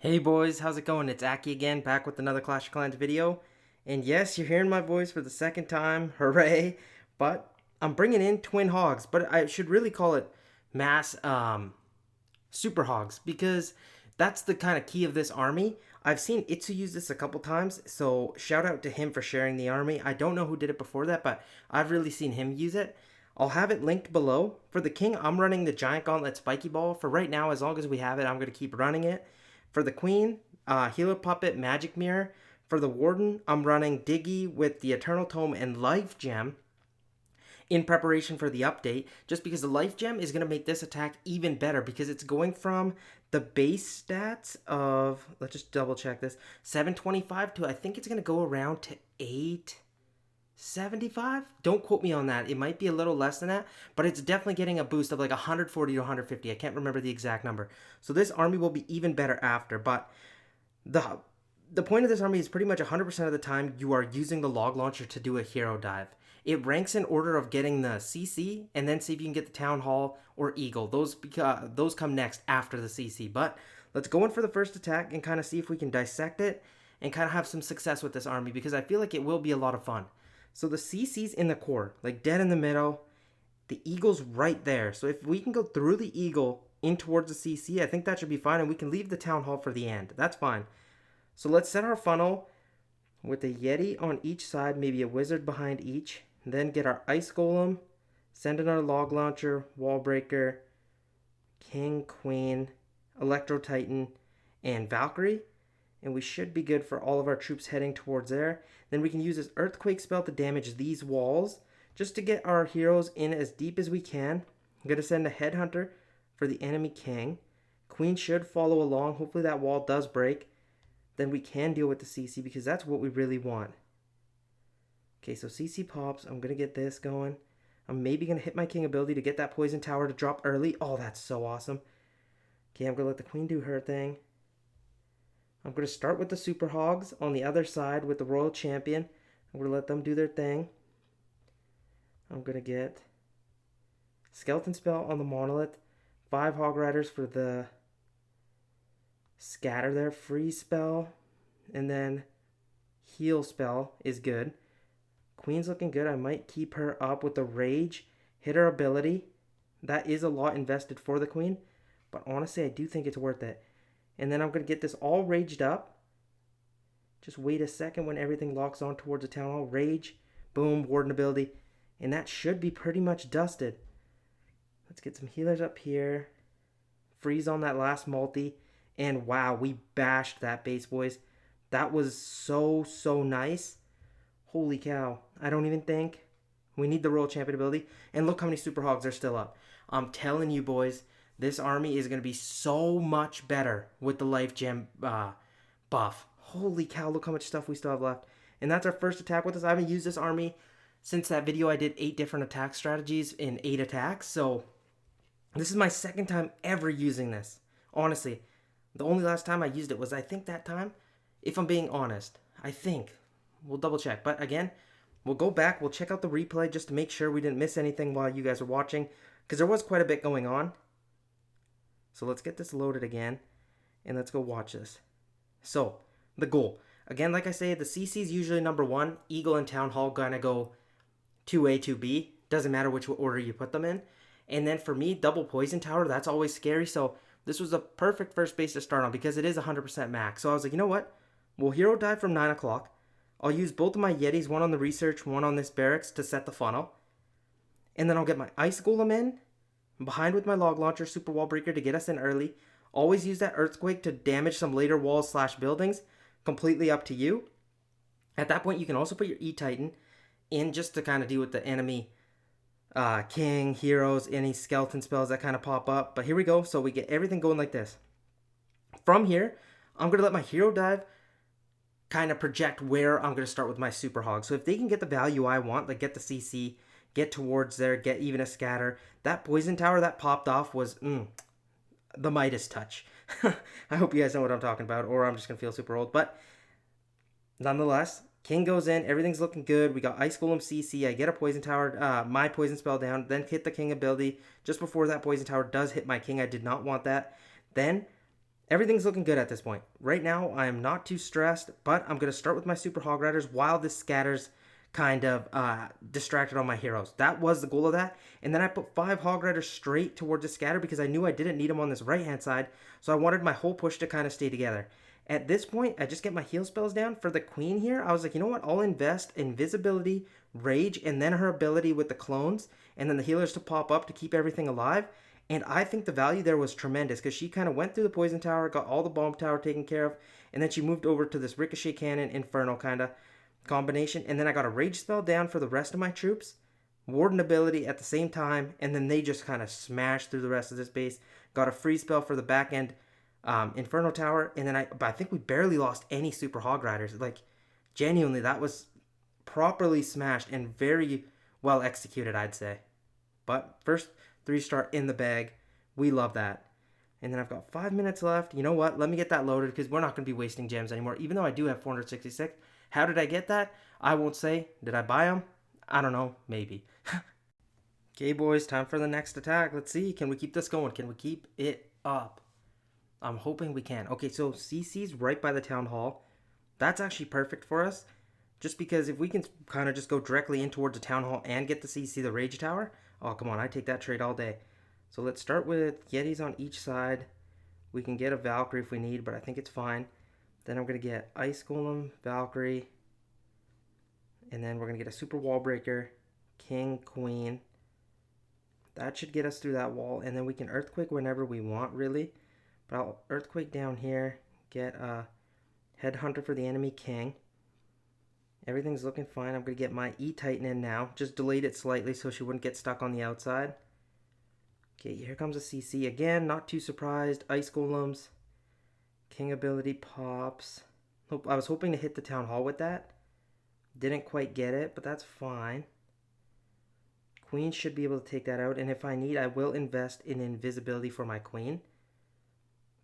Hey boys, how's it going? It's Aki again, back with another Clash of Clans video. And yes, you're hearing my voice for the second time, hooray! But I'm bringing in Twin Hogs, but I should really call it Mass Super Hogs, because that's the kind of key of this army. I've seen iTzu use this a couple times, so shout out to him for sharing the army. I don't know who did it before that, but I've really seen him use it. I'll have it linked below. For the king, I'm running the Giant Gauntlet Spiky Ball. For right now, as long as we have it, I'm going to keep running it. For the queen, Healer Puppet Magic Mirror. For the warden, I'm running Diggy with the Eternal Tome and Life Gem in preparation for the update, just because the Life Gem is going to make this attack even better, because it's going from the base stats of, let's just double check this, 725 to, I think it's going to go around to 875. Don't quote me on that. It might be a little less than that, but it's definitely getting a boost of like 140 to 150. I can't remember the exact number. So this army will be even better after, but the the point of this army is pretty much 100% of the time you are using the log launcher to do a hero dive. It ranks in order of getting the CC, and then see if you can get the Town Hall or Eagle. Those come next after the CC. But let's go in for the first attack and kind of see if we can dissect it and kind of have some success with this army, because I feel like it will be a lot of fun. So the CC's in the core, like dead in the middle. The Eagle's right there. So if we can go through the Eagle in towards the CC, I think that should be fine, and we can leave the Town Hall for the end. That's fine. So let's set our funnel with a Yeti on each side, maybe a Wizard behind each. Then get our Ice Golem, send in our Log Launcher, Wall Breaker, King, Queen, Electro Titan, and Valkyrie. And we should be good for all of our troops heading towards there. Then we can use this Earthquake spell to damage these walls, just to get our heroes in as deep as we can. I'm going to send a Headhunter for the enemy king. Queen should follow along. Hopefully that wall does break. Then we can deal with the CC, because that's what we really want. Okay, so CC pops. I'm going to get this going. I'm maybe going to hit my king ability to get that poison tower to drop early. Oh, that's so awesome. Okay, I'm going to let the queen do her thing. I'm going to start with the Super Hogs on the other side with the Royal Champion. I'm going to let them do their thing. I'm going to get Skeleton Spell on the Monolith. 5 Hog Riders for the Scatter there. Freeze Spell. And then Heal Spell is good. Queen's looking good. I might keep her up with the Rage. Hit her ability. That is a lot invested for the Queen, but honestly, I do think it's worth it. And then I'm going to get this all raged up. Just wait a second when everything locks on towards the Town Hall. Rage. Boom. Warden ability. And that should be pretty much dusted. Let's get some healers up here. Freeze on that last multi. And wow, we bashed that base, boys. That was so nice. Holy cow. I don't even think we need the Royal Champion ability. And look how many Super Hogs are still up. I'm telling you, boys, this army is going to be so much better with the Life Gem buff. Holy cow, look how much stuff we still have left. And that's our first attack with us. I haven't used this army since that video I did 8 different attack strategies in 8 attacks. So this is my second time ever using this. Honestly, the only last time I used it was, I think, that time. If I'm being honest, I think. We'll double check. But again, we'll go back. We'll check out the replay just to make sure we didn't miss anything while you guys were watching, because there was quite a bit going on. So let's get this loaded again, and let's go watch this. So, the goal. Again, like I say, the CC is usually number 1. Eagle and Town Hall gonna go 2A, 2B. Doesn't matter which order you put them in. And then for me, double Poison Tower, that's always scary. So this was a perfect first base to start on, because it is 100% max. So I was like, you know what? We'll hero dive from 9 o'clock. I'll use both of my Yetis, one on the research, one on this barracks, to set the funnel. And then I'll get my Ice Golem in, behind with my Log Launcher, Super Wall Breaker to get us in early. Always use that Earthquake to damage some later walls / buildings. Completely up to you. At that point, you can also put your E-Titan in just to kind of deal with the enemy king, heroes, any skeleton spells that kind of pop up. But here we go. So we get everything going like this. From here, I'm going to let my hero dive kind of project where I'm going to start with my Super Hog. So if they can get the value I want, like get the CC, get towards there, get even a scatter, that Poison Tower that popped off was the Midas touch. I hope you guys know what I'm talking about, or I'm just going to feel super old. But nonetheless, King goes in, everything's looking good. We got Ice Golem CC. I get a Poison Tower, my Poison Spell down, then hit the King ability. Just before that Poison Tower does hit my King, I did not want that. Then Everything's looking good at this point. Right now, I am not too stressed, but I'm going to start with my Super Hog Riders while the scatters kind of distracted on my heroes. That was the goal of that. And then I put 5 Hog Riders straight towards the scatter because I knew I didn't need them on this right-hand side, so I wanted my whole push to kind of stay together. At this point, I just get my heal spells down. For the queen here, I was like, you know what? I'll invest invisibility, rage, and then her ability with the clones, and then the healers to pop up to keep everything alive. And I think the value there was tremendous because she kind of went through the poison tower, got all the bomb tower taken care of, and then she moved over to this ricochet cannon inferno kind of combination. And then I got a rage spell down for the rest of my troops, warden ability at the same time, and then they just kind of smashed through the rest of this base. Got a free spell for the back end inferno tower, and then I think we barely lost any super hog riders. Like genuinely, that was properly smashed and very well executed, I'd say. But first 3-star in the bag. We love that. And then I've got 5 minutes left. You know what? Let me get that loaded because we're not going to be wasting gems anymore. Even though I do have 466. How did I get that? I won't say. Did I buy them? I don't know. Maybe. Okay, boys. Time for the next attack. Let's see. Can we keep this going? Can we keep it up? I'm hoping we can. Okay, so CC's right by the town hall. That's actually perfect for us. Just because if we can kind of just go directly in towards the town hall and get the CC, the rage tower. Oh, come on. I take that trade all day. So let's start with Yetis on each side. We can get a Valkyrie if we need, but I think it's fine. Then I'm going to get Ice Golem, Valkyrie. And then we're going to get a Super Wall Breaker, King, Queen. That should get us through that wall. And then we can Earthquake whenever we want, really. But I'll Earthquake down here. Get a Headhunter for the enemy King. Everything's looking fine. I'm going to get my E-Titan in now. Just delayed it slightly so she wouldn't get stuck on the outside. Okay, here comes a CC again. Not too surprised. Ice Golems. King ability pops. I was hoping to hit the Town Hall with that. Didn't quite get it, but that's fine. Queen should be able to take that out. And if I need, I will invest in invisibility for my Queen.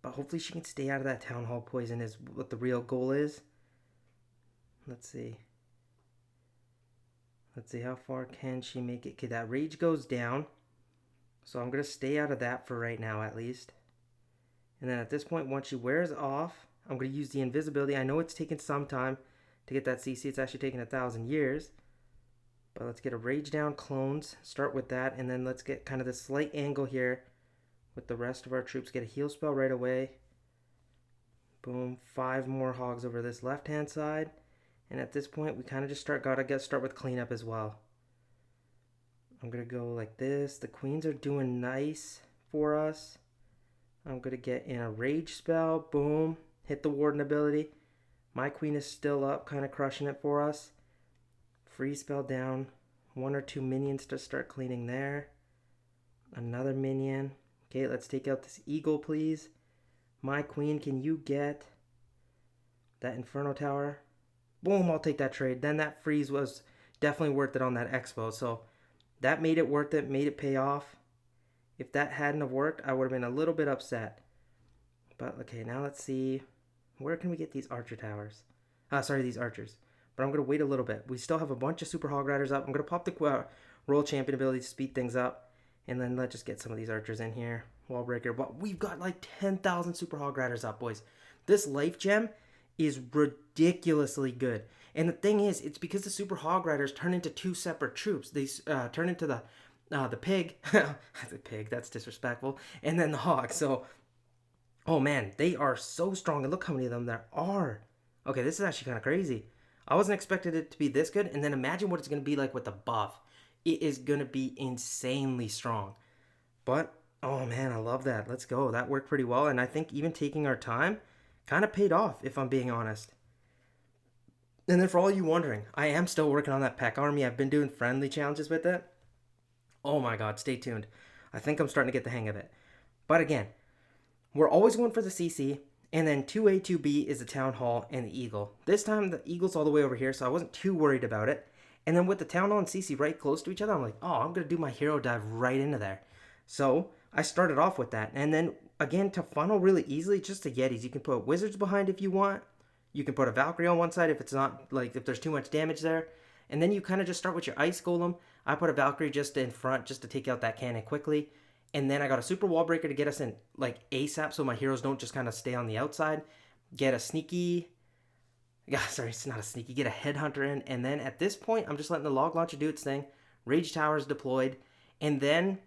But hopefully she can stay out of that Town Hall poison is what the real goal is. Let's see. Let's see, how far can she make it? Okay, that rage goes down. So I'm going to stay out of that for right now, at least. And then at this point, once she wears off, I'm going to use the invisibility. I know it's taken some time to get that CC. It's actually taken 1,000 years. But let's get a rage down clones. Start with that. And then let's get kind of this slight angle here with the rest of our troops. Get a heal spell right away. Boom. 5 more hogs over this left-hand side. And at this point, we kind of just gotta start with cleanup as well. I'm going to go like this. The queens are doing nice for us. I'm going to get in a rage spell. Boom. Hit the warden ability. My queen is still up, kind of crushing it for us. Free spell down. 1 or 2 minions to start cleaning there. Another minion. Okay, let's take out this eagle, please. My queen, can you get that inferno tower? Boom, I'll take that trade. Then that freeze was definitely worth it on that expo. So that made it worth it, made it pay off. If that hadn't have worked, I would have been a little bit upset. But okay, now let's see. Where can we get these archer towers? These archers. But I'm going to wait a little bit. We still have a bunch of super hog riders up. I'm going to pop the royal champion ability to speed things up. And then let's just get some of these archers in here. Wall breaker. But we've got like 10,000 super hog riders up, boys. This life gem is ridiculously good. And the thing is, it's because the super hog riders turn into 2 separate troops. They turn into the pig. The pig, that's disrespectful. And then the hog. So, oh man, they are so strong. And look how many of them there are. Okay, this is actually kind of crazy. I wasn't expecting it to be this good. And then imagine what it's going to be like with the buff. It is going to be insanely strong. But, oh man, I love that. Let's go. That worked pretty well. And I think even taking our time kind of paid off, if I'm being honest. And then for all you wondering, I am still working on that Peck army. I've been doing friendly challenges with it. Oh my god, stay tuned. I think I'm starting to get the hang of it. But again, we're always going for the CC. And then 2A, 2B is the Town Hall and the Eagle. This time the Eagle's all the way over here, so I wasn't too worried about it. And then with the Town Hall and CC right close to each other, I'm like, oh, I'm going to do my hero dive right into there. So I started off with that. And then again, to funnel really easily, just the Yetis. You can put wizards behind if you want. You can put a Valkyrie on one side if it's not, like, if there's too much damage there. And then you kind of just start with your Ice Golem. I put a Valkyrie just in front just to take out that cannon quickly. And then I got a super wall breaker to get us in like ASAP so my heroes don't just kind of stay on the outside. Get a sneaky, yeah, sorry, it's not a sneaky, get a headhunter in. And then at this point, I'm just letting the log launcher do its thing. Rage tower is deployed. And then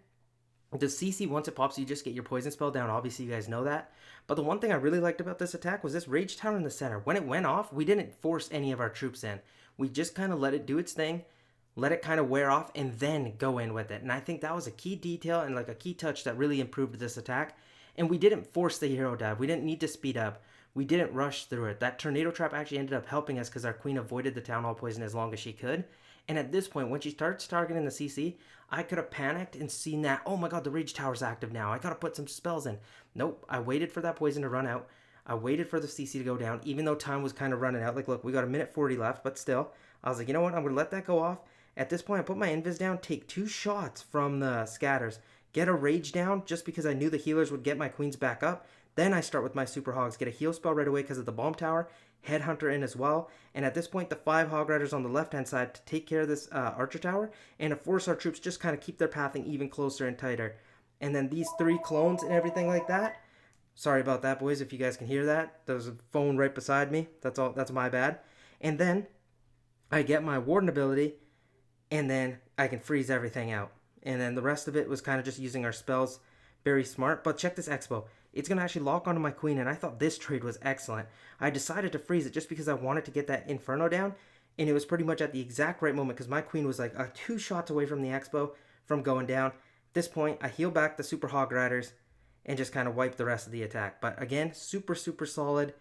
the CC, once it pops, you just get your poison spell down. Obviously, you guys know that. But the one thing I really liked about this attack was this Rage Tower in the center. When it went off, we didn't force any of our troops in. We just kind of let it do its thing, let it kind of wear off, and then go in with it. And I think that was a key detail and like a key touch that really improved this attack. And we didn't force the hero dive. We didn't need to speed up. We didn't rush through it. That tornado trap actually ended up helping us because our queen avoided the town hall poison as long as she could. And at this point, when she starts targeting the CC, I could have panicked and seen that, oh my god, the Rage Tower's active now. I gotta put some spells in. Nope, I waited for that poison to run out. I waited for the CC to go down, even though time was kind of running out. Like, look, we got a minute 40 left, but still. I was like, you know what, I'm gonna let that go off. At this point, I put my invis down, take 2 shots from the scatters, get a rage down, just because I knew the healers would get my queens back up. Then I start with my super hogs, get a heal spell right away because of the bomb tower, headhunter in as well, and at this point the 5 hog riders on the left hand side to take care of this archer tower and to force our troops just kind of keep their pathing even closer and tighter. And then these 3 clones and everything like that. Sorry about that, boys, if you guys can hear that. There's a phone right beside me. That's my bad. And then I get my warden ability, and then I can freeze everything out. And then the rest of it was kind of just using our spells. Very smart. But check this expo. It's going to actually lock onto my queen, and I thought this trade was excellent. I decided to freeze it just because I wanted to get that Inferno down, and it was pretty much at the exact right moment because my queen was like 2 shots away from the expo from going down. At this point, I heal back the Super Hog Riders and just kind of wipe the rest of the attack. But again, super, super solid.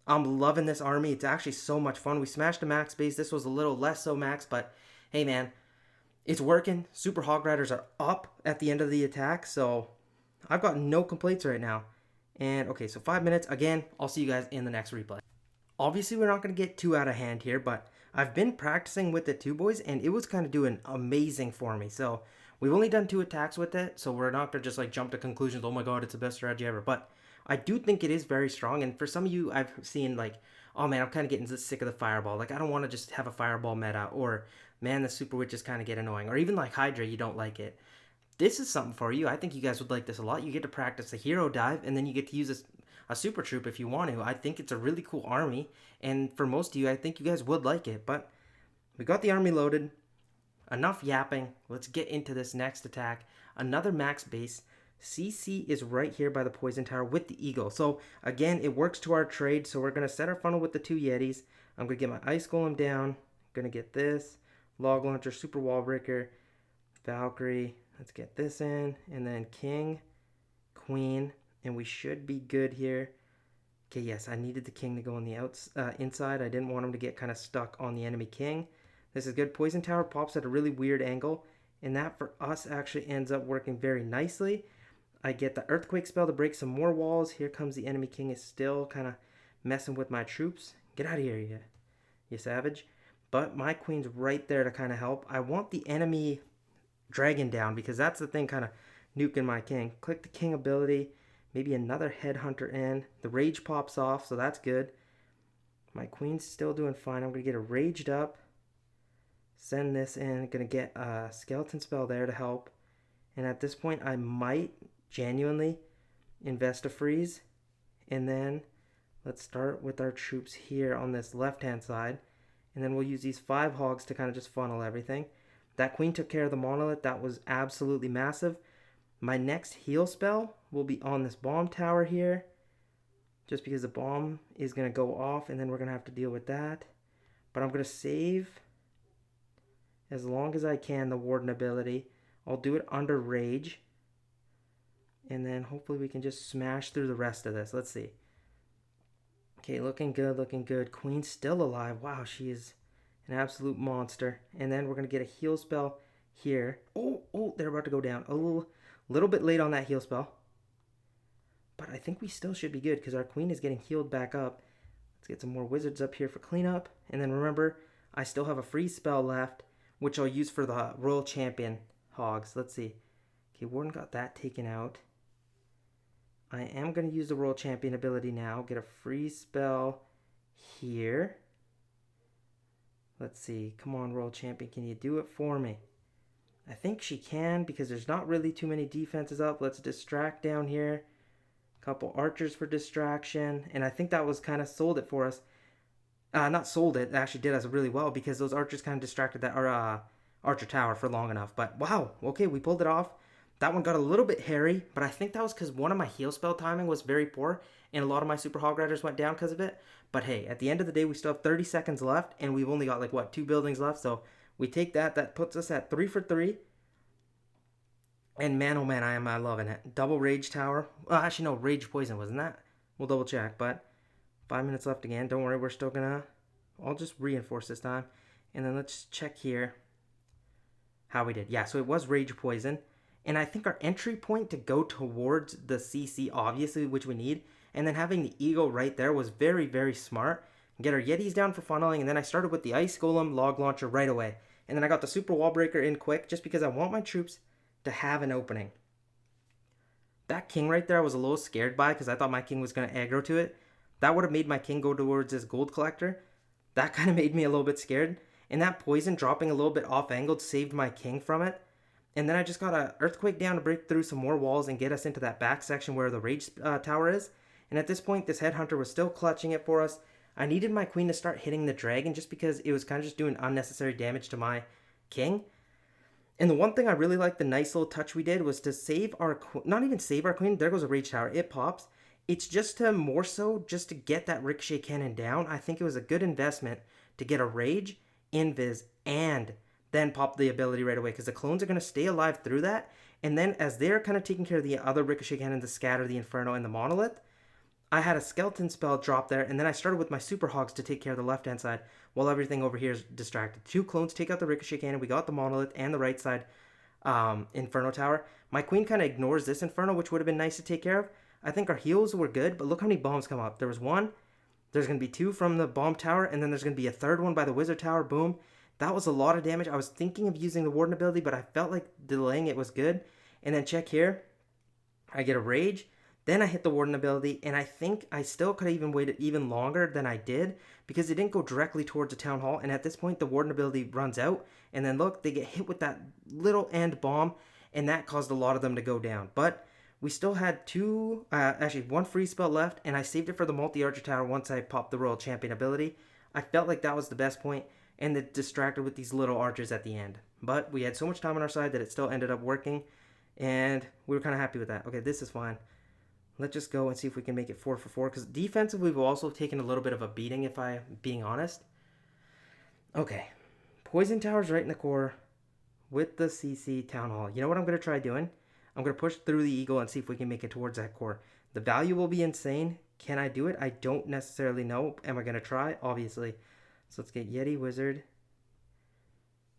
I'm loving this army. It's actually so much fun. We smashed a max base. This was a little less so max, but hey, man, it's working. Super Hog Riders are up at the end of the attack, so I've got no complaints right now. And okay, so 5 minutes. Again, I'll see you guys in the next replay. Obviously, we're not going to get too out of hand here, but I've been practicing with it too, boys, and it was kind of doing amazing for me. So we've only done 2 attacks with it, so we're not going to just like jump to conclusions, oh my god, it's the best strategy ever. But I do think it is very strong, and for some of you, I've seen like, oh man, I'm kind of getting sick of the fireball. Like, I don't want to just have a fireball meta, or man, the super witches kind of get annoying, or even like Hydra, you don't like it. This is something for you. I think you guys would like this a lot. You get to practice a hero dive, and then you get to use a super troop if you want to. I think it's a really cool army, and for most of you, I think you guys would like it. But we got the army loaded. Enough yapping. Let's get into this next attack. Another max base. CC is right here by the poison tower with the eagle. So again, it works to our trade. So we're going to set our funnel with the 2 yetis. I'm going to get my ice golem down. I'm going to get this log launcher, super wall breaker, Valkyrie. Let's get this in, and then king, queen, and we should be good here. Okay, yes, I needed the king to go on the inside. I didn't want him to get kind of stuck on the enemy king. This is good. Poison tower pops at a really weird angle, and that for us actually ends up working very nicely. I get the earthquake spell to break some more walls. Here comes the enemy king. Is still kind of messing with my troops. Get out of here, you savage. But my queen's right there to kind of help. I want the enemy dragon down because that's the thing kind of nuking my king. Click the king ability, maybe another headhunter in. The rage pops off, so that's good. My queen's still doing fine. I'm gonna get a raged up, send this in, gonna get a skeleton spell there to help, and at this point I might genuinely invest a freeze. And then let's start with our troops here on this left hand side, and then we'll use these 5 hogs to kind of just funnel everything. That queen took care of the monolith. That was absolutely massive. My next heal spell will be on this bomb tower here, just because the bomb is going to go off, and then we're going to have to deal with that. But I'm going to save, as long as I can, the warden ability. I'll do it under rage, and then hopefully we can just smash through the rest of this. Let's see. Okay, looking good, looking good. Queen's still alive. Wow, she is an absolute monster. And then we're going to get a heal spell here. Oh, they're about to go down. A little bit late on that heal spell. But I think we still should be good because our queen is getting healed back up. Let's get some more wizards up here for cleanup. And then remember, I still have a freeze spell left, which I'll use for the Royal Champion hogs. Let's see. Okay, Warden got that taken out. I am going to use the Royal Champion ability now. Get a freeze spell here. Let's see. Come on, Royal Champion. Can you do it for me? I think she can because there's not really too many defenses up. Let's distract down here. Couple archers for distraction. And I think that was kind of sold it for us. Not sold it. Actually did us really well because those archers kind of distracted that archer tower for long enough. But wow, okay, we pulled it off. That one got a little bit hairy, but I think that was because one of my heal spell timing was very poor, and a lot of my super hog riders went down because of it. But hey, at the end of the day, we still have 30 seconds left, and we've only got like what, 2 buildings left. So we take that. That puts us at 3 for 3. And man, oh man, I am loving it. Double rage tower. Well, actually, no, rage poison wasn't that. We'll double check, but 5 minutes left again. Don't worry, we're still gonna. I'll just reinforce this time, and then let's check here how we did. Yeah, so it was rage poison. And I think our entry point to go towards the CC, obviously, which we need, and then having the eagle right there was very, very smart. Get our Yetis down for funneling, and then I started with the Ice Golem log launcher right away. And then I got the Super Wall Breaker in quick, just because I want my troops to have an opening. That king right there I was a little scared by, because I thought my king was going to aggro to it. That would have made my king go towards his gold collector. That kind of made me a little bit scared. And that poison dropping a little bit off-angled saved my king from it. And then I just got an earthquake down to break through some more walls and get us into that back section where the rage tower is. And at this point, this headhunter was still clutching it for us. I needed my queen to start hitting the dragon just because it was kind of just doing unnecessary damage to my king. And the one thing I really liked, the nice little touch we did, was to save our, not even save our queen, there goes a rage tower, it pops. It's just to more so just to get that ricochet cannon down. I think it was a good investment to get a rage, invis, and then pop the ability right away, because the clones are going to stay alive through that. And then as they're kind of taking care of the other ricochet cannon to scatter the inferno and the monolith, I had a skeleton spell drop there, and then I started with my super hogs to take care of the left hand side while everything over here is distracted. 2 clones take out the ricochet cannon. We got the monolith and the right side inferno tower. My queen kind of ignores this inferno, which would have been nice to take care of. I think our heals were good, but look how many bombs come up. There was 1, there's going to be 2 from the bomb tower, and then there's going to be a 3rd one by the wizard tower. Boom. That was a lot of damage. I was thinking of using the warden ability, but I felt like delaying it was good. And then check here. I get a rage. Then I hit the warden ability, and I think I still could have even waited even longer than I did because it didn't go directly towards the town hall. And at this point, the warden ability runs out. And then look, they get hit with that little end bomb, and that caused a lot of them to go down. But we still had 1 free spell left, and I saved it for the multi-archer tower once I popped the royal champion ability. I felt like that was the best point, and it distracted with these little archers at the end. But we had so much time on our side that it still ended up working, and we were kind of happy with that. Okay, this is fine. Let's just go and see if we can make it 4 for 4, because defensively we've also taken a little bit of a beating, if I'm being honest. Okay, poison tower's right in the core with the CC town hall. You know what I'm going to try doing? I'm going to push through the eagle and see if we can make it towards that core. The value will be insane. Can I do it? I don't necessarily know. Am I going to try? Obviously. So let's get Yeti, Wizard.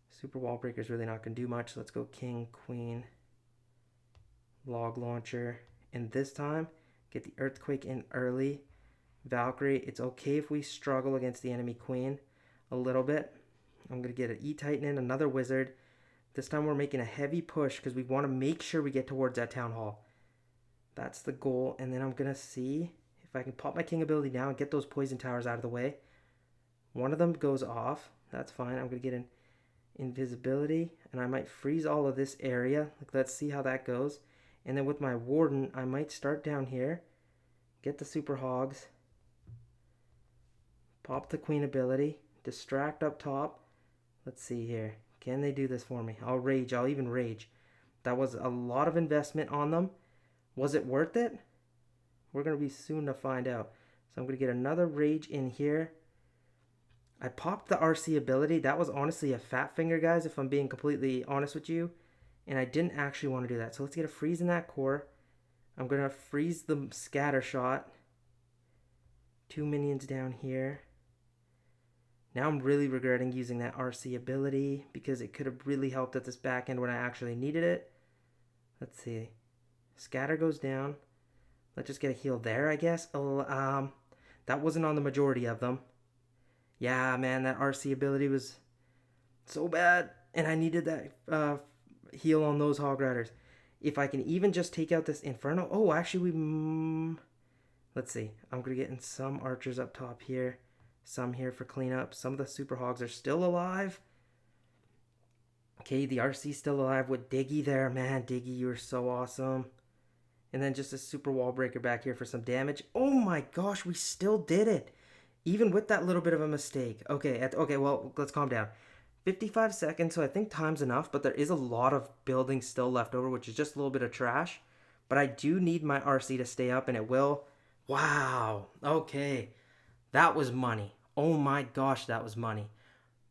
Super Wall Breaker's really not going to do much. So let's go King, Queen, Log Launcher. And this time, get the Earthquake in early. Valkyrie, it's okay if we struggle against the enemy Queen a little bit. I'm going to get an E-Titan in, another Wizard. This time we're making a heavy push because we want to make sure we get towards that Town Hall. That's the goal. And then I'm going to see if I can pop my King ability now and get those poison towers out of the way. One of them goes off. That's fine. I'm going to get an invisibility. And I might freeze all of this area. Let's see how that goes. And then with my warden, I might start down here. Get the super hogs. Pop the queen ability. Distract up top. Let's see here. Can they do this for me? I'll rage. I'll even rage. That was a lot of investment on them. Was it worth it? We're going to be soon to find out. So I'm going to get another rage in here. I popped the RC ability. That was honestly a fat finger, guys, if I'm being completely honest with you. And I didn't actually want to do that. So let's get a freeze in that core. I'm going to freeze the scatter shot. 2 minions down here. Now I'm really regretting using that RC ability because it could have really helped at this back end when I actually needed it. Let's see. Scatter goes down. Let's just get a heal there, I guess. That wasn't on the majority of them. Yeah, man, that RC ability was so bad. And I needed that heal on those Hog Riders. If I can even just take out this Inferno. Oh, actually, let's see. I'm going to get in some archers up top here. Some here for cleanup. Some of the Super Hogs are still alive. Okay, the RC's still alive with Diggy there, man. Diggy, you're so awesome. And then just a super wall breaker back here for some damage. Oh my gosh, we still did it. Even with that little bit of a mistake. Okay, well, let's calm down. 55 seconds, so I think time's enough, but there is a lot of building still left over, which is just a little bit of trash. But I do need my RC to stay up, and it will. Wow. Okay. That was money. Oh my gosh, that was money.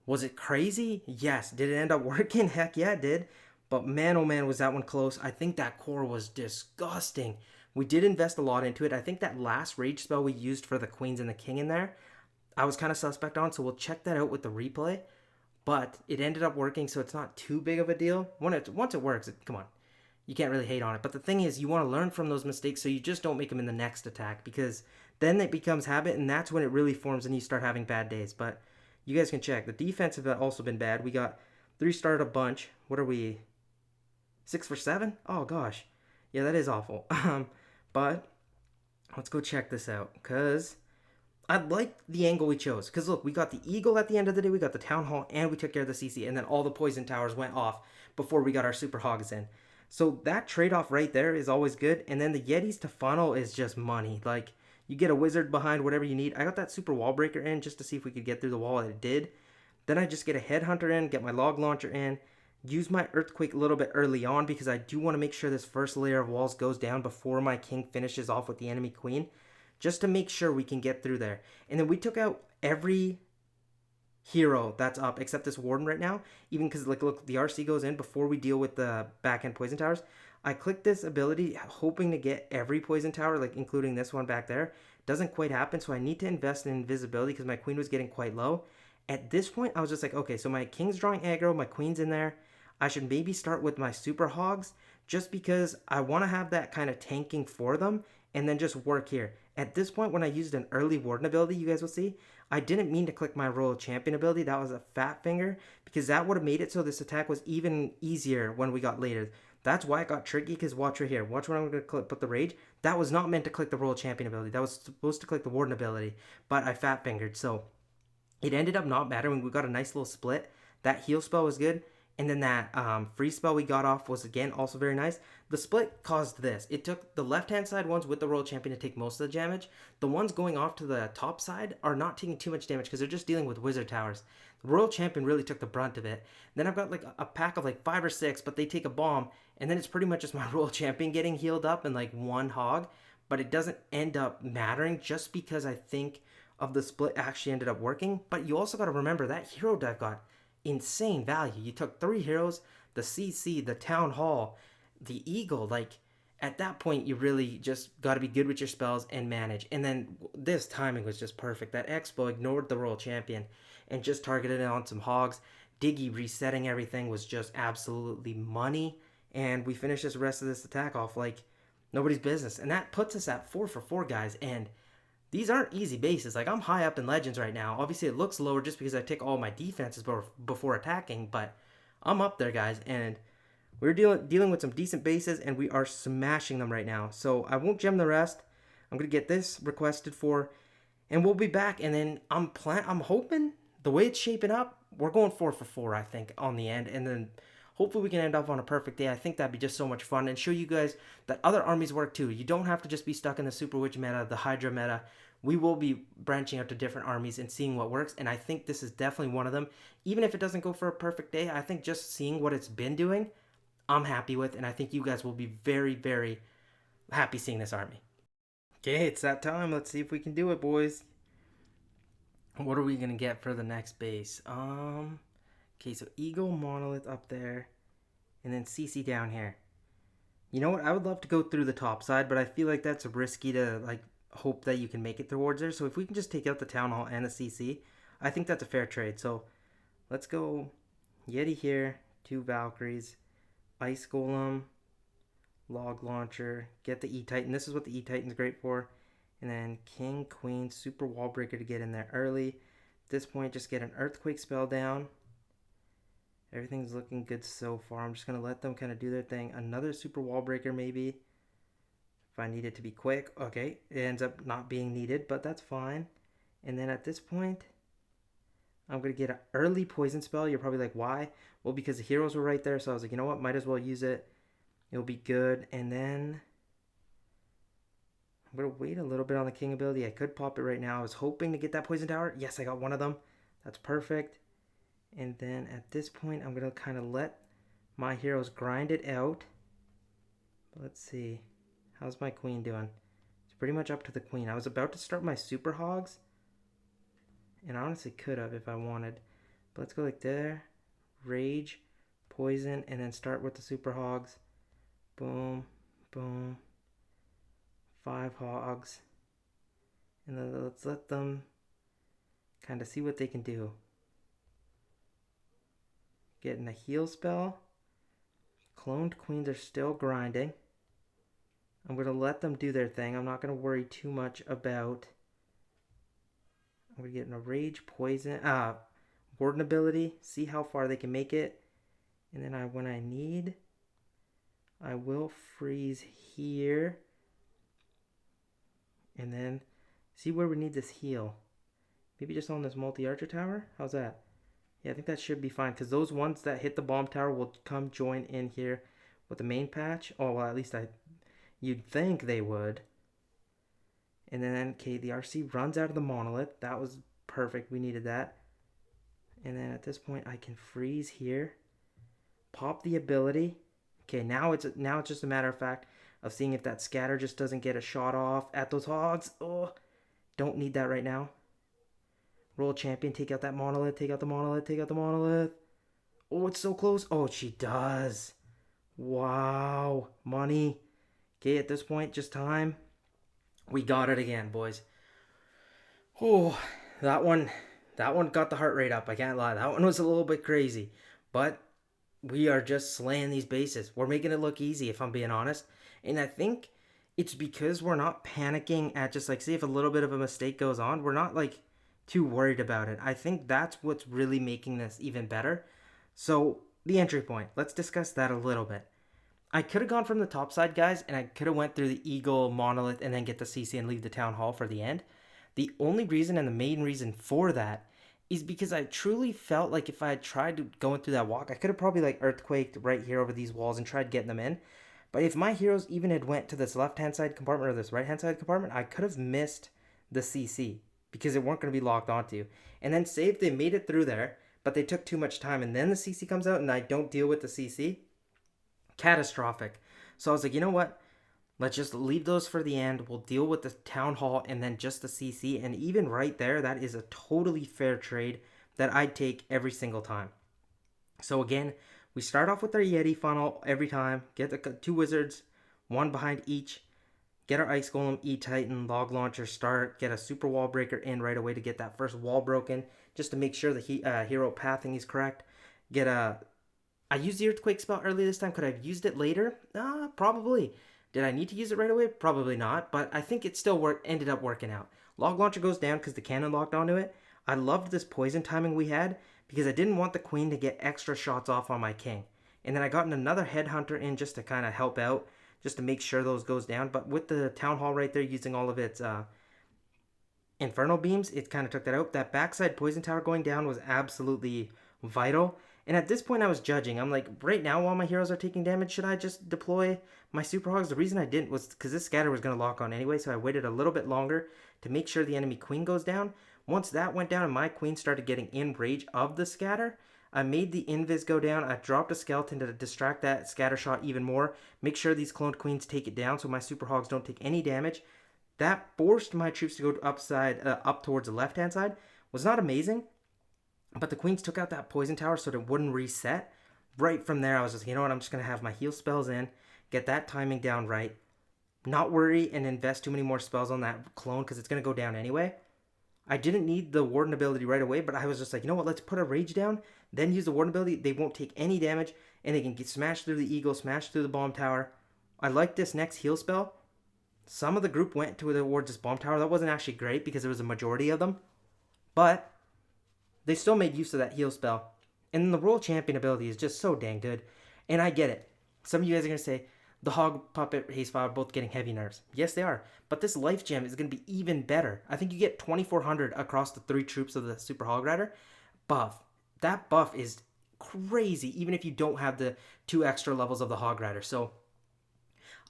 Was it crazy? Yes. Did it end up working? Heck yeah, it did. But man, oh man, was that one close. I think that core was disgusting. We did invest a lot into it. I think that last rage spell we used for the queens and the king in there, I was kind of suspect on, so we'll check that out with the replay. But it ended up working, so it's not too big of a deal. Once it works, come on, you can't really hate on it. But the thing is, you want to learn from those mistakes so you just don't make them in the next attack, because then it becomes habit, and that's when it really forms and you start having bad days. But you guys can check. The defense have also been bad. We got 3-starred a bunch. What are we? 6 for 7? Oh gosh, yeah, that is awful. But let's go check this out, because I like the angle we chose. Because look, we got the eagle at the end of the day, we got the town hall, and we took care of the CC, and then all the poison towers went off before we got our super hogs in. So that trade off right there is always good. And then the Yetis to funnel is just money. Like, you get a wizard behind whatever you need. I got that super wall breaker in just to see if we could get through the wall, and it did. Then I just get a headhunter in, get my log launcher in, use my earthquake a little bit early on because I do want to make sure this first layer of walls goes down before my king finishes off with the enemy queen, just to make sure we can get through there. And then we took out every hero that's up except this warden right now, even because like look, the RC goes in before we deal with the back end poison towers. I clicked this ability hoping to get every poison tower, like including this one back there. Doesn't quite happen, so I need to invest in invisibility because my queen was getting quite low. At this point I was just like, okay, so my king's drawing aggro, my queen's in there. I should maybe start with my super hogs just because I want to have that kind of tanking for them and then just work here. At this point, when I used an early warden ability, you guys will see, I didn't mean to click my royal champion ability. That was a fat finger because that would have made it so this attack was even easier when we got later. That's why it got tricky, because watch right here. Watch when I'm going to click, put the rage. That was not meant to click the royal champion ability. That was supposed to click the warden ability, but I fat fingered. So it ended up not mattering. We got a nice little split. That heal spell was good. And then that free spell we got off was, again, also very nice. The split caused this. It took the left-hand side ones with the Royal Champion to take most of the damage. The ones going off to the top side are not taking too much damage because they're just dealing with Wizard Towers. The Royal Champion really took the brunt of it. Then I've got like a pack of like 5 or 6, but they take a bomb. And then it's pretty much just my Royal Champion getting healed up and like one hog. But it doesn't end up mattering just because I think of the split actually ended up working. But you also got to remember that hero dive got insane value. You took 3 heroes, the CC, the Town Hall, the Eagle. Like, at that point, you really just got to be good with your spells and manage. And then this timing was just perfect. That Expo ignored the Royal Champion and just targeted it on some hogs. Diggy resetting everything was just absolutely money. And we finished this rest of this attack off like nobody's business. And that puts us at 4 for 4, guys. And these aren't easy bases. Like, I'm high up in Legends right now. Obviously, it looks lower just because I take all my defenses before attacking, but I'm up there, guys, and we're dealing with some decent bases, and we are smashing them right now. So I won't gem the rest. I'm going to get this requested for, and we'll be back, and then I'm hoping, the way it's shaping up, we're going 4 for 4, I think, on the end, and then hopefully we can end up on a perfect day. I think that'd be just so much fun and show you guys that other armies work too. You don't have to just be stuck in the Super Witch meta, the Hydra meta. We will be branching out to different armies and seeing what works, and I think this is definitely one of them. Even if it doesn't go for a perfect day, I think just seeing what it's been doing, I'm happy with, and I think you guys will be very, very happy seeing this army. Okay, it's that time. Let's see if we can do it, boys. What are we gonna get for the next base? Okay, so Eagle Monolith up there, and then CC down here. You know what? I would love to go through the top side, but I feel like that's risky to like hope that you can make it towards there. So if we can just take out the Town Hall and the CC, I think that's a fair trade. So let's go Yeti here, 2 Valkyries, Ice Golem, Log Launcher, get the E-Titan. This is what the E-Titan's great for. And then King, Queen, Super Wall Breaker to get in there early. At this point, just get an Earthquake spell down. Everything's looking good so far. I'm just going to let them kind of do their thing. Another Super Wall Breaker maybe. If I need it to be quick. Okay, it ends up not being needed, but that's fine. And then at this point, I'm going to get an early poison spell. You're probably like, why? Well, because the heroes were right there. So I was like, you know what? Might as well use it. It'll be good. And then I'm going to wait a little bit on the king ability. I could pop it right now. I was hoping to get that poison tower. Yes, I got one of them. That's perfect. And then at this point, I'm going to kind of let my heroes grind it out. Let's see. How's my queen doing? It's pretty much up to the queen. I was about to start my super hogs. And I honestly could have if I wanted. But let's go like there. Rage, poison, and then start with the super hogs. Boom, boom. 5 hogs. And then let's let them kind of see what they can do. Getting a heal spell. Cloned queens are still grinding. I'm going to let them do their thing. I'm not going to worry too much about... I'm going to get a rage, poison, warden ability. See how far they can make it. And then when I need, I will freeze here. And then see where we need this heal. Maybe just on this multi-archer tower? How's that? Yeah, I think that should be fine. Because those ones that hit the bomb tower will come join in here with the main patch. Oh, well, at least you'd think they would. And then, okay, the RC runs out of the monolith. That was perfect. We needed that. And then at this point, I can freeze here. Pop the ability. Okay, now it's just a matter of fact of seeing if that scatter just doesn't get a shot off at those hogs. Oh, don't need that right now. Roll champion, take out that monolith, take out the monolith, take out the monolith. Oh, it's so close. Oh, she does. Wow. Money. Okay, at this point, just time. We got it again, boys. Oh, that one got the heart rate up. I can't lie. That one was a little bit crazy. But we are just slaying these bases. We're making it look easy, if I'm being honest. And I think it's because we're not panicking at just like, see if a little bit of a mistake goes on. We're not like too worried about it. I think that's what's really making this even better. So the entry point, let's discuss that a little bit. I could have gone from the top side, guys, and I could have went through the Eagle, Monolith, and then get the CC and leave the Town Hall for the end. The only reason and the main reason for that is because I truly felt like if I had tried to going through that walk, I could have probably like earthquaked right here over these walls and tried getting them in. But if my heroes even had went to this left-hand side compartment or this right-hand side compartment, I could have missed the CC because it weren't going to be locked onto. And then say if they made it through there, but they took too much time and then the CC comes out and I don't deal with the CC, catastrophic. So I was like, you know what? Let's just leave those for the end. We'll deal with the Town Hall and then just the CC. And even right there, that is a totally fair trade that I'd take every single time. So again, we start off with our Yeti funnel every time. Get the 2 wizards, 1 behind each. Get our Ice Golem, E-Titan, Log Launcher, start. Get a Super Wall Breaker in right away to get that first wall broken. Just to make sure the hero pathing is correct. I used the Earthquake spell early this time. Could I have used it later? Probably. Did I need to use it right away? Probably not. But I think it still ended up working out. Log Launcher goes down because the cannon locked onto it. I loved this poison timing we had because I didn't want the queen to get extra shots off on my king. And then I got another Headhunter in just to kind of help out, just to make sure those goes down. But with the Town Hall right there using all of its Infernal Beams, it kind of took that out. That backside Poison Tower going down was absolutely vital. And at this point, I was judging. I'm like, right now, while my heroes are taking damage, should I just deploy my Super Hogs? The reason I didn't was because this scatter was going to lock on anyway, so I waited a little bit longer to make sure the enemy queen goes down. Once that went down and my queen started getting in range of the scatter, I made the invis go down. I dropped a skeleton to distract that scatter shot even more. Make sure these cloned queens take it down so my Super Hogs don't take any damage. That forced my troops to go up towards the left-hand side. Was not amazing. But the queens took out that poison tower so that it wouldn't reset. Right from there, I was just, you know what, I'm just going to have my heal spells in, get that timing down right, not worry and invest too many more spells on that clone because it's going to go down anyway. I didn't need the Warden ability right away, but I was just like, you know what, let's put a Rage down, then use the Warden ability. They won't take any damage, and they can get smashed through the Eagle, smashed through the Bomb Tower. I like this next heal spell. Some of the group went towards this Bomb Tower. That wasn't actually great because there was a majority of them, but they still made use of that heal spell. And then the Royal Champion ability is just so dang good. And I get it. Some of you guys are going to say, the Hog Puppet, Haste Fire are both getting heavy nerfs. Yes, they are. But this Life Gem is going to be even better. I think you get 2,400 across the 3 troops of the Super Hog Rider. buff. That buff is crazy, even if you don't have the 2 extra levels of the Hog Rider. So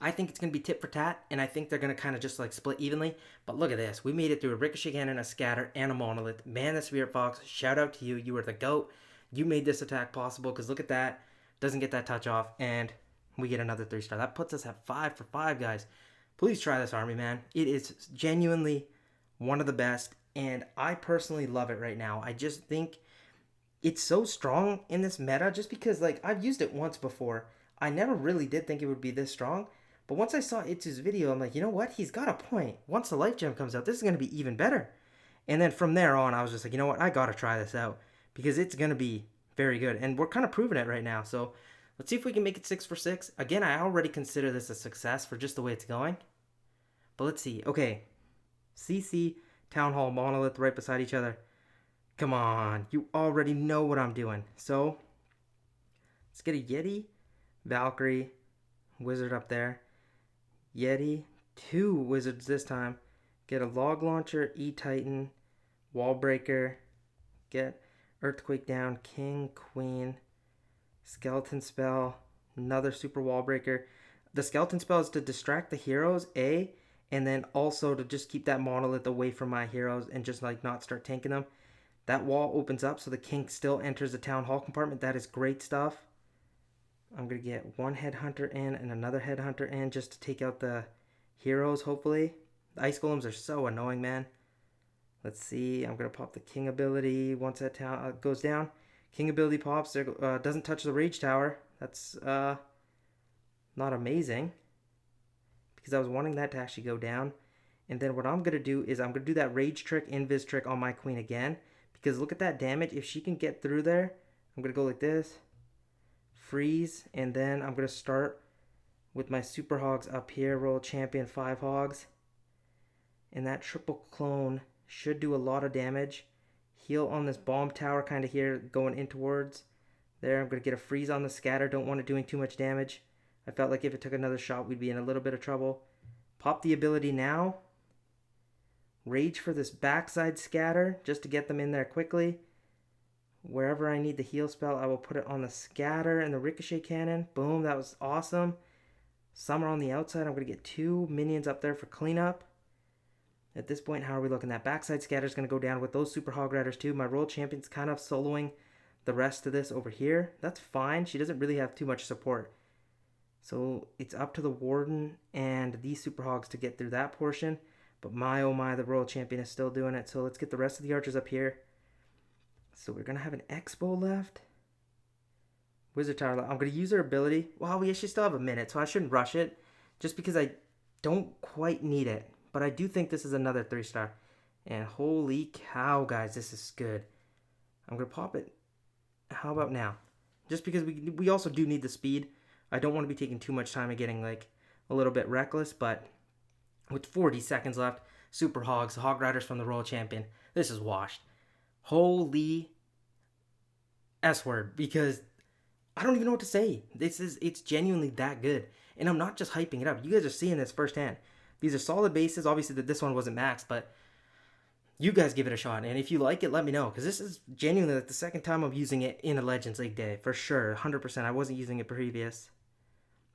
I think it's going to be tit for tat, and I think they're going to kind of just like split evenly. But look at this. We made it through a Ricochet Cannon, a Scatter, and a Monolith. Man, the Spirit Fox, shout out to you. You were the GOAT. You made this attack possible, because look at that. Doesn't get that touch off, and we get another 3-star. That puts us at 5 for 5, guys. Please try this army, man. It is genuinely one of the best, and I personally love it right now. I just think it's so strong in this meta, just because, like, I've used it once before. I never really did think it would be this strong, but once I saw iTzu's video, I'm like, you know what? He's got a point. Once the Life Gem comes out, this is going to be even better. And then from there on, I was just like, you know what? I got to try this out, because it's going to be very good. And we're kind of proving it right now. So let's see if we can make it 6 for 6. Again, I already consider this a success for just the way it's going. But let's see. Okay. CC, Town Hall, Monolith right beside each other. Come on. You already know what I'm doing. So let's get a Yeti, Valkyrie, Wizard up there. Yeti, 2 Wizards this time. Get a Log Launcher, E-Titan, Wall Breaker. Get Earthquake down, King, Queen, Skeleton Spell, another Super Wall Breaker. The Skeleton Spell is to distract the heroes, and then also to just keep that Monolith away from my heroes and just like not start tanking them. That wall opens up so the King still enters the Town Hall compartment. That is great stuff. I'm going to get one Headhunter in and another Headhunter in just to take out the heroes, hopefully. The Ice Golems are so annoying, man. Let's see. I'm going to pop the King ability once that town goes down. King ability pops. There, doesn't touch the Rage Tower. That's not amazing, because I was wanting that to actually go down. And then what I'm going to do is I'm going to do that Rage trick, Invis trick on my Queen again, because look at that damage. If she can get through there, I'm going to go like this. Freeze. And then I'm going to start with my Super Hogs up here. Roll Champion 5 Hogs. And that triple clone should do a lot of damage. Heal on this bomb tower kind of here, going in towards there. I'm going to get a freeze on the scatter. Don't want it doing too much damage. I felt like if it took another shot, we'd be in a little bit of trouble. Pop the ability now. Rage for this backside scatter, just to get them in there quickly. Wherever I need the heal spell, I will put it on the scatter and the Ricochet Cannon. Boom, that was awesome. Summer on the outside. I'm going to get 2 minions up there for cleanup. At this point, how are we looking? That backside scatter is going to go down with those Super Hog Riders too. My Royal Champion's kind of soloing the rest of this over here. That's fine. She doesn't really have too much support. So it's up to the Warden and these Super Hogs to get through that portion. But my oh my, the Royal Champion is still doing it. So let's get the rest of the archers up here. So we're going to have an Expo left. Wizard Tower left. I'm going to use her ability. Wow, we actually still have a minute, so I shouldn't rush it. Just because I don't quite need it. But I do think this is another 3-star. And holy cow, guys, this is good. I'm going to pop it. How about now? Just because we also do need the speed. I don't want to be taking too much time and getting like a little bit reckless. But with 40 seconds left, Super Hogs, Hog Riders from the Royal Champion. This is washed. Holy S-word. Because I don't even know what to say. It's genuinely that good. And I'm not just hyping it up. You guys are seeing this firsthand. These are solid bases. Obviously, this one wasn't maxed, but you guys give it a shot. And if you like it, let me know. Because this is genuinely like the second time I'm using it in a Legends League day. For sure. 100%. I wasn't using it previous.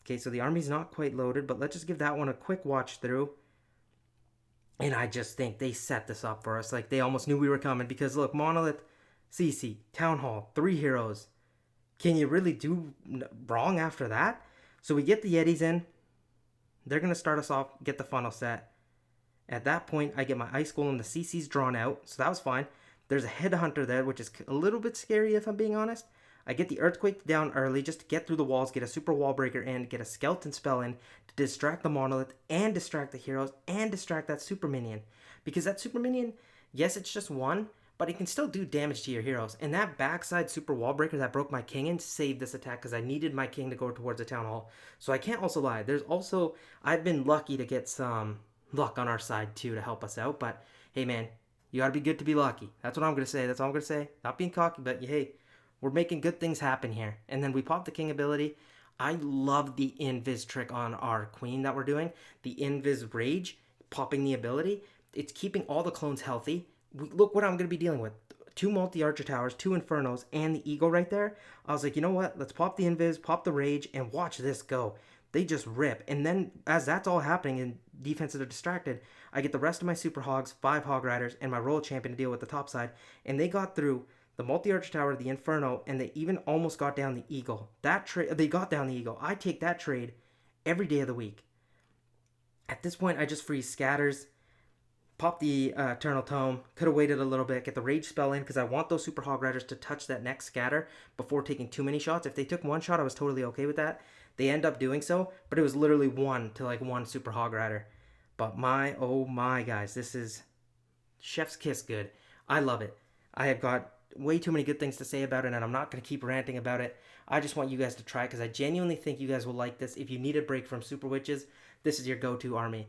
Okay, so the army's not quite loaded. But let's just give that one a quick watch through. And I just think they set this up for us. Like, they almost knew we were coming. Because, look, Monolith, CC, Town Hall, 3 heroes. Can you really do wrong after that? So we get the Yetis in. They're going to start us off, get the funnel set. At that point, I get my Ice Golem, the CC's drawn out, so that was fine. There's a Headhunter there, which is a little bit scary if I'm being honest. I get the Earthquake down early just to get through the walls, get a Super Wall Breaker in, get a Skeleton Spell in to distract the Monolith and distract the heroes and distract that Super Minion. Because that Super Minion, yes, it's just one, but it can still do damage to your heroes. And that backside Super Wall Breaker that broke my King in saved this attack because I needed my King to go towards the Town Hall. So I can't also lie. There's also, I've been lucky to get some luck on our side too to help us out. But hey man, you gotta be good to be lucky. That's what I'm gonna say. That's all I'm gonna say. Not being cocky, but hey, we're making good things happen here. And then we pop the King ability. I love the Invis trick on our Queen that we're doing. The Invis Rage, popping the ability. It's keeping all the clones healthy. Look what I'm going to be dealing with. 2 multi-archer towers, 2 infernos, and the eagle right there. I was like, you know what? Let's pop the invis, pop the rage, and watch this go. They just rip. And then as that's all happening and defenses are distracted, I get the rest of my super hogs, 5 hog riders, and my royal champion to deal with the top side. And they got through the multi-archer tower, the inferno, and they even almost got down the eagle. They got down the eagle. I take that trade every day of the week. At this point, I just freeze scatters, pop the Eternal Tome. Could have waited a little bit, get the Rage spell in, because I want those Super Hog Riders to touch that next scatter before taking too many shots. If they took one shot, I was totally okay with that. They end up doing so, but it was literally 1 to like 1 Super Hog Rider. But oh my, guys, this is chef's kiss good. I love it. I have got way too many good things to say about it, and I'm not going to keep ranting about it. I just want you guys to try it, because I genuinely think you guys will like this. If you need a break from Super Witches, this is your go-to army.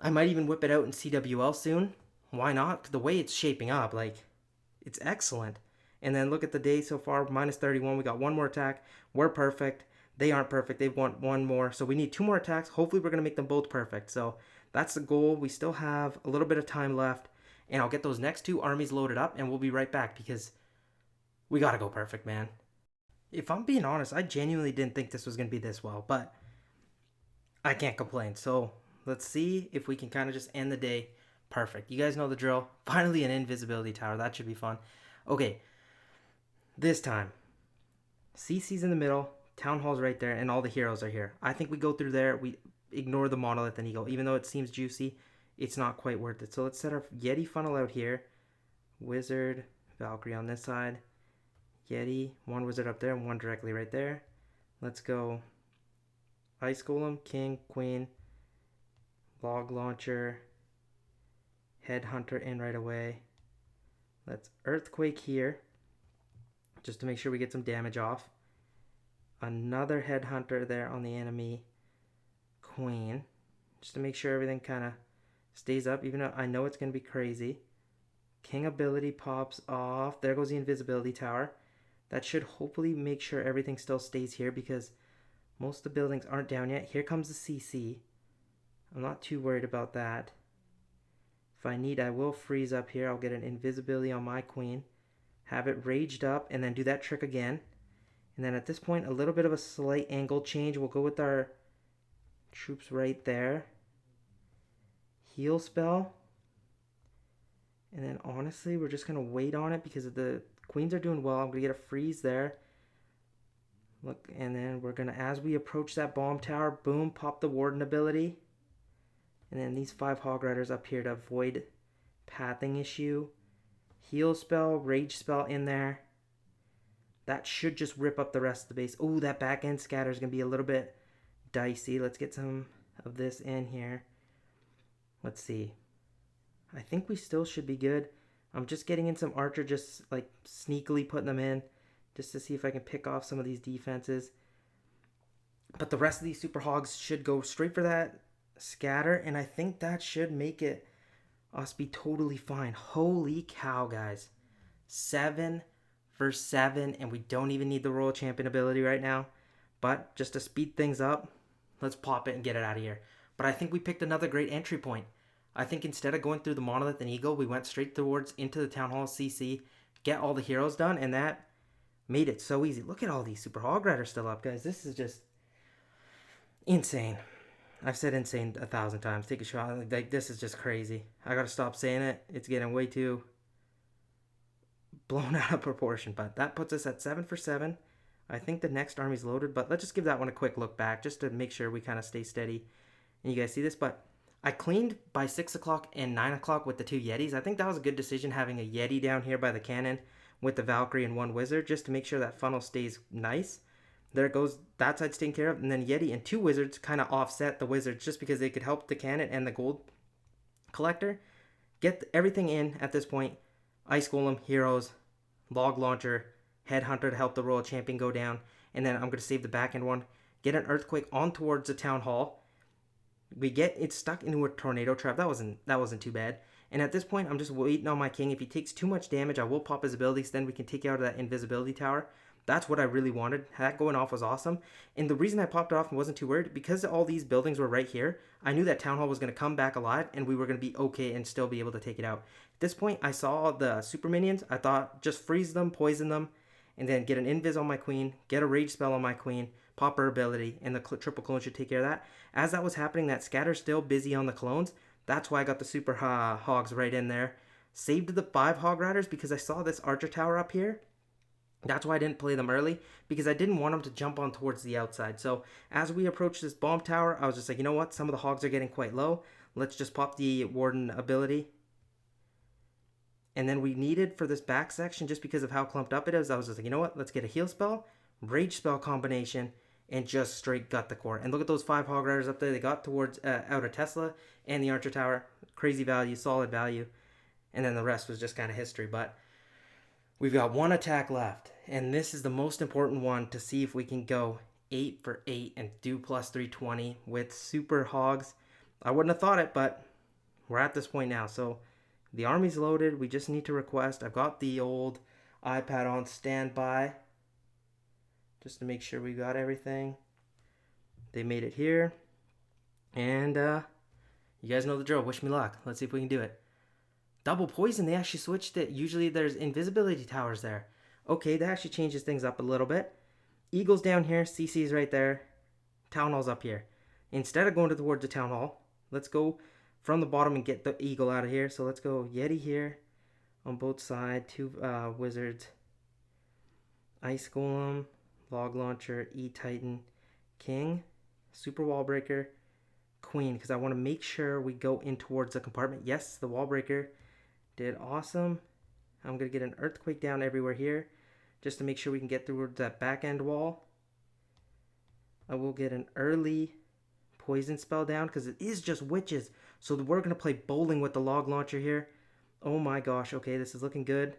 I might even whip it out in CWL soon. Why not? The way it's shaping up, like, it's excellent. And then look at the day so far, minus 31. We got 1 more attack. We're perfect. They aren't perfect. They want 1 more. So we need 2 more attacks. Hopefully we're going to make them both perfect. So that's the goal. We still have a little bit of time left. And I'll get those next 2 armies loaded up, and we'll be right back, because we got to go perfect, man. If I'm being honest, I genuinely didn't think this was going to be this well, but I can't complain. So let's see if we can kind of just end the day perfect. You guys know the drill. Finally an invisibility tower. That should be fun. Okay, this time, CC's in the middle, Town Hall's right there, and all the heroes are here. I think we go through there. We ignore the Monolith and Eagle. Even though it seems juicy, it's not quite worth it. So let's set our Yeti funnel out here. Wizard, Valkyrie on this side. Yeti, 1 wizard up there and 1 directly right there. Let's go Ice Golem, King, Queen, Log Launcher, Headhunter in right away. Let's Earthquake here, just to make sure we get some damage off. Another Headhunter there on the enemy Queen, just to make sure everything kind of stays up, even though I know it's going to be crazy. King ability pops off. There goes the invisibility tower. That should hopefully make sure everything still stays here, because most of the buildings aren't down yet. Here comes the CC. I'm not too worried about that. If I need, I will freeze up here. I'll get an invisibility on my queen. Have it raged up, and then do that trick again. And then at this point, a little bit of a slight angle change. We'll go with our troops right there. Heal spell. And then honestly, we're just going to wait on it, because the queens are doing well. I'm going to get a freeze there. Look, and then we're going to, as we approach that bomb tower, boom, pop the warden ability. And then these 5 hog riders up here to avoid pathing issue. Heal spell, rage spell in there. That should just rip up the rest of the base. Oh, that back end scatter is going to be a little bit dicey. Let's get some of this in here. Let's see. I think we still should be good. I'm just getting in some archer, just like sneakily putting them in, just to see if I can pick off some of these defenses. But the rest of these super hogs should go straight for that scatter, and I think that should make it us be totally fine. Holy cow, guys. 7 for 7, and we don't even need the royal champion ability right now. But just to speed things up, let's pop it and get it out of here. But I think we picked another great entry point. I think instead of going through the Monolith and Eagle, we went straight towards into the Town Hall CC, get all the heroes done, and that made it so easy. Look at all these Super Hog Riders still up, guys. This is just insane. I've said insane 1,000 times. Take a shot. Like, this is just crazy. I gotta stop saying it. It's getting way too blown out of proportion. But that puts us at 7 for 7. I think the next army's loaded, but let's just give that one a quick look back, just to make sure we kind of stay steady. And you guys see this, but I cleaned by 6 o'clock and 9 o'clock with the 2 Yetis. I think that was a good decision, having a Yeti down here by the cannon with the Valkyrie and 1 Wizard, just to make sure that funnel stays nice. There it goes. That side's taken care of. And then Yeti and 2 Wizards kind of offset the Wizards, just because they could help the cannon and the gold collector. Get everything in at this point. Ice Golem, heroes, Log Launcher, Headhunter to help the Royal Champion go down. And then I'm going to save the back end one. Get an Earthquake on towards the Town Hall. We get it stuck into a tornado trap. That wasn't too bad. And at this point, I'm just waiting on my king. If he takes too much damage, I will pop his abilities. Then we can take out of that invisibility tower. That's what I really wanted. That going off was awesome. And the reason I popped it off and wasn't too worried, because all these buildings were right here, I knew that Town Hall was going to come back alive, and we were going to be okay and still be able to take it out. At this point, I saw the super minions. I thought just freeze them, poison them, and then get an invis on my queen, get a rage spell on my queen, pop her ability, and the triple clone should take care of that. As that was happening, that scatter's still busy on the clones. That's why I got the super hogs right in there. Saved the 5 hog riders because I saw this archer tower up here. That's why I didn't play them early, because I didn't want them to jump on towards the outside. So as we approached this bomb tower, I was just like, you know what? Some of the hogs are getting quite low. Let's just pop the warden ability. And then we needed for this back section, just because of how clumped up it is, I was just like, you know what? Let's get a heal spell, rage spell combination, and just straight gut the core. And look at those 5 hog riders up there. They got towards outer Tesla and the archer tower. Crazy value, solid value. And then the rest was just kind of history. But we've got 1 attack left. And this is the most important one to see if we can go 8 for 8 and do plus 320 with super hogs. I wouldn't have thought it, but we're at this point now. So the army's loaded. We just need to request. I've got the old iPad on standby just to make sure we got everything. They made it here. And you guys know the drill. Wish me luck. Let's see if we can do it. Double poison. They actually switched it. Usually there's invisibility towers there. Okay, that actually changes things up a little bit. Eagle's down here. CC's right there. Town Hall's up here. Instead of going towards the Town Hall, let's go from the bottom and get the eagle out of here. So let's go Yeti here on both sides. 2 wizards. Ice Golem, Log Launcher, E-Titan, King, Super Wall Breaker, Queen. Because I want to make sure we go in towards the compartment. Yes, the Wall Breaker did awesome. I'm going to get an Earthquake down everywhere here, just to make sure we can get through that back end wall. I will get an early poison spell down, because it is just witches. So we're going to play bowling with the log launcher here. Oh my gosh. Okay, this is looking good.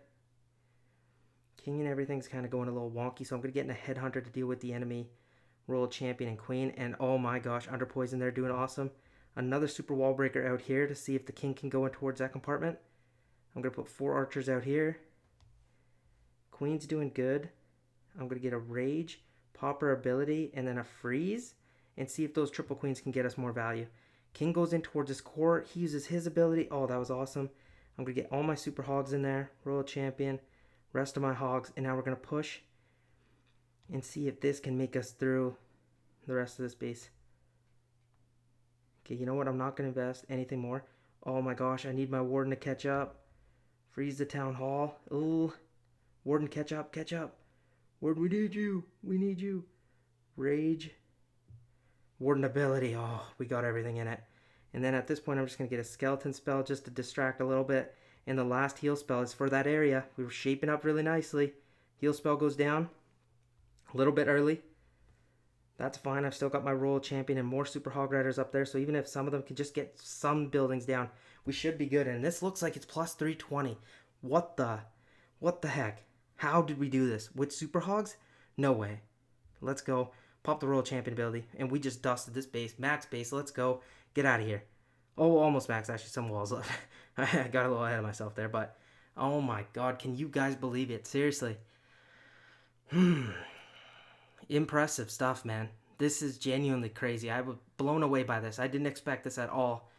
King and everything's kind of going a little wonky, so I'm going to get in a headhunter to deal with the enemy royal champion and queen. And oh my gosh, under poison, they're doing awesome. Another super wall breaker out here to see if the king can go in towards that compartment. I'm going to put 4 archers out here. Queen's doing good. I'm going to get a rage, pop her ability, and then a freeze, and see if those triple queens can get us more value. King goes in towards his core. He uses his ability. Oh, that was awesome. I'm going to get all my super hogs in there. Royal champion, rest of my hogs, and now we're going to push and see if this can make us through the rest of this base. Okay, you know what? I'm not going to invest anything more. Oh my gosh, I need my warden to catch up. Freeze the town hall. Ooh. Warden, catch up, catch up. Warden, we need you. We need you. Rage. Warden ability. Oh, we got everything in it. And then at this point, I'm just going to get a skeleton spell just to distract a little bit. And the last heal spell is for that area. We were shaping up really nicely. Heal spell goes down a little bit early. That's fine. I've still got my royal champion and more super hog riders up there. So even if some of them can just get some buildings down, we should be good. And this looks like it's plus 320. What the heck? How did we do this? With super hogs? No way. Let's go. Pop the royal champion ability. And we just dusted this base. Max base. Let's go. Get out of here. Oh, almost max. Actually, some walls left. I got a little ahead of myself there. But, oh my god. Can you guys believe it? Seriously. Impressive stuff, man. This is genuinely crazy. I was blown away by this. I didn't expect this at all.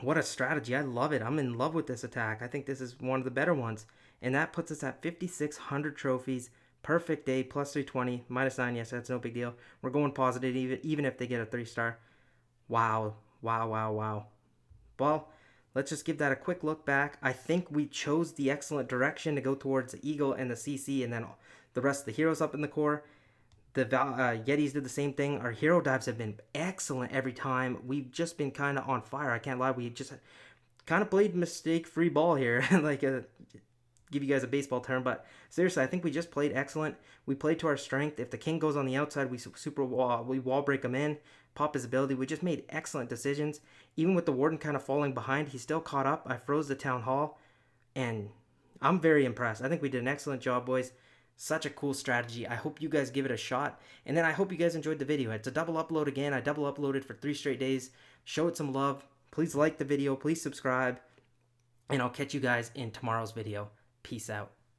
What a strategy. I love it. I'm in love with this attack. I think this is one of the better ones. And that puts us at 5,600 trophies. Perfect day, plus 320. Minus 9, yes, that's no big deal. We're going positive even if they get a 3-star. Wow. Wow, wow, wow. Well, let's just give that a quick look back. I think we chose the excellent direction to go towards the Eagle and the CC, and then the rest of the heroes up in the core. The Yetis did the same thing. Our hero dives have been excellent every time. We've just been kind of on fire. I can't lie. We just kind of played mistake-free ball here. Like, give you guys a baseball term. But seriously, I think we just played excellent. We played to our strength. If the king goes on the outside, we wall break him in, pop his ability. We just made excellent decisions. Even with the warden kind of falling behind, he still caught up. I froze the town hall. And I'm very impressed. I think we did an excellent job, boys. Such a cool strategy. I hope you guys give it a shot. And then I hope you guys enjoyed the video. It's a double upload again. I double uploaded for 3 straight days. Show it some love. Please like the video. Please subscribe. And I'll catch you guys in tomorrow's video. Peace out.